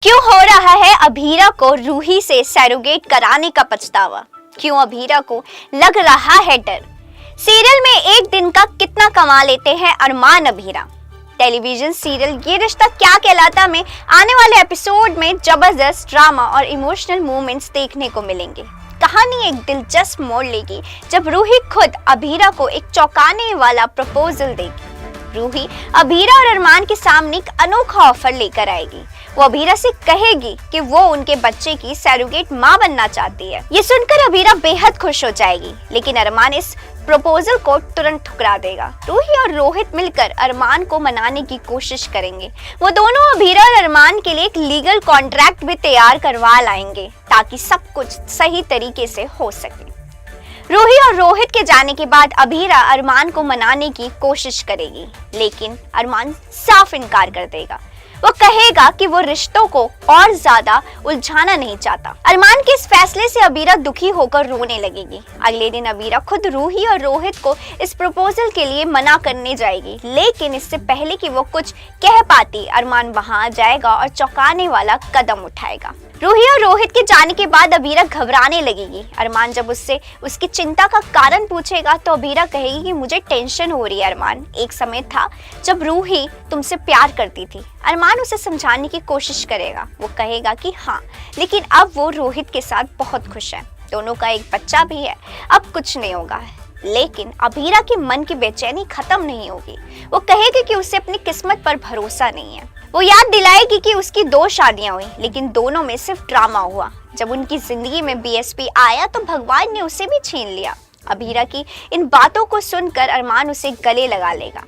क्यों हो रहा है अभीरा को रूही से सैरोगेट कराने का पछतावा? क्यों अभीरा को लग रहा है डर? सीरियल में एक दिन का कितना कमा लेते हैं अरमान अभीरा? टेलीविजन सीरियल ये रिश्ता क्या कहलाता में आने वाले एपिसोड में जबरदस्त ड्रामा और इमोशनल मोमेंट्स देखने को मिलेंगे। कहानी एक दिलचस्प मोड़ लेगी जब रूही खुद अभीरा को एक चौंकाने वाला प्रपोजल देगी। रूही अभीरा और अरमान के सामने एक अनोखा ऑफर लेकर आएगी। वो अभीरा से कहेगी कि वो उनके बच्चे की सैरोगेट मां बनना चाहती है। ये सुनकर अभीरा बेहद खुश हो जाएगी, लेकिन अरमान इस प्रपोजल को तुरंत ठुकरा देगा। रूही और रोहित मिलकर अरमान को मनाने की कोशिश करेंगे। वो दोनों अभीरा और अरमान के लिए एक लीगल कॉन्ट्रैक्ट भी तैयार करवा लाएंगे ताकि सब कुछ सही तरीके से हो सके। रूही और रोहित के जाने के बाद अभीरा अरमान को मनाने की कोशिश करेगी, लेकिन अरमान साफ इनकार कर देगा। वो कहेगा कि वो रिश्तों को और ज्यादा उलझाना नहीं चाहता। अरमान के इस फैसले से अभीरा दुखी होकर रोने लगेगी। अगले दिन अभीरा खुद रूही और रोहित को इस प्रपोजल के लिए मना करने जाएगी, लेकिन इससे पहले कि वो कुछ कह पाती अरमान वहां आ जाएगा और चौंकाने वाला कदम उठाएगा। रूही और रोहित के जाने के बाद अभीरा घबराने लगेगी। अरमान जब उससे उसकी चिंता का कारण पूछेगा तो अभीरा कहेगी कि मुझे टेंशन हो रही है अरमान। एक समय था जब रूही तुमसे प्यार करती थी। अरमान उसे समझाने की कोशिश करेगा। वो कहेगा कि हाँ, लेकिन अब वो रोहित के साथ बहुत खुश है। दोनों का एक बच्चा भी है, अब कुछ नहीं होगा। लेकिन अभीरा के मन की बेचैनी खत्म नहीं होगी। वो कहेगी कि उसे अपनी किस्मत पर भरोसा नहीं है। वो याद दिलाएगी कि उसकी 2 शादियां हुई, लेकिन दोनों में सिर्फ ड्रामा हुआ। जब उनकी जिंदगी में बीएसपी आया तो भगवान ने उसे भी छीन लिया। अभीरा की इन बातों को सुनकर अरमान उसे गले लगा लेगा।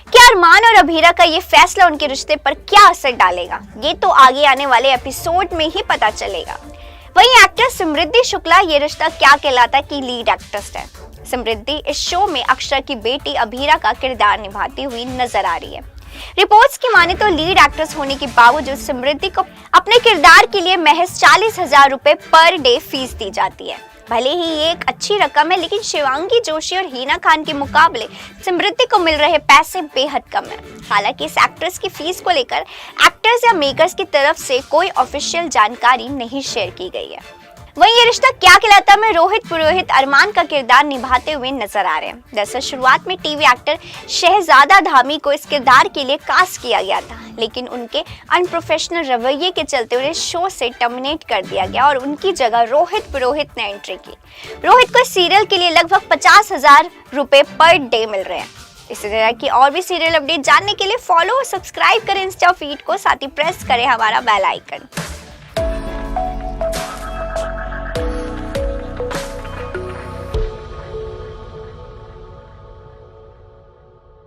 क्या अरमान और अभीरा का ये फैसला उनके रिश्ते पर क्या असर डालेगा, ये तो आगे आने वाले एपिसोड में ही पता चलेगा। वहीं एक्ट्रेस समृद्धि शुक्ला ये रिश्ता क्या कहलाता की लीड एक्ट्रेस है। समृद्धि इस शो में अक्षर की बेटी अभीरा का किरदार निभाती हुई नजर आ रही है। रिपोर्ट्स की माने तो लीड एक्ट्रेस होने के बावजूद समृद्धि को अपने किरदार के लिए महज 40,000 रुपए पर डे फीस दी जाती है। भले ही ये एक अच्छी रकम है, लेकिन शिवांगी जोशी और हिना खान के मुकाबले समृद्धि को मिल रहे पैसे बेहद कम है। हालांकि इस एक्ट्रेस की फीस को लेकर एक्टर्स या मेकर्स की तरफ से कोई ऑफिशियल जानकारी नहीं शेयर की गई है। वहीं ये रिश्ता क्या कहलाता में रोहित पुरोहित अरमान का किरदार निभाते हुए नजर आ रहे हैं। दरअसल शुरुआत में टीवी एक्टर शहजादा धामी को इस किरदार के लिए कास्ट किया गया था, लेकिन उनके अनप्रोफेशनल रवैये के चलते उन्हें शो से टर्मिनेट कर दिया गया और उनकी जगह रोहित पुरोहित ने एंट्री की। रोहित को सीरियल के लिए लगभग 50,000 रुपए पर डे मिल रहे हैं। इसी तरह की और भी सीरियल अपडेट जानने के लिए फॉलो और सब्सक्राइब करें इंस्टा फीड को, साथ ही प्रेस करें हमारा बेल आइकन।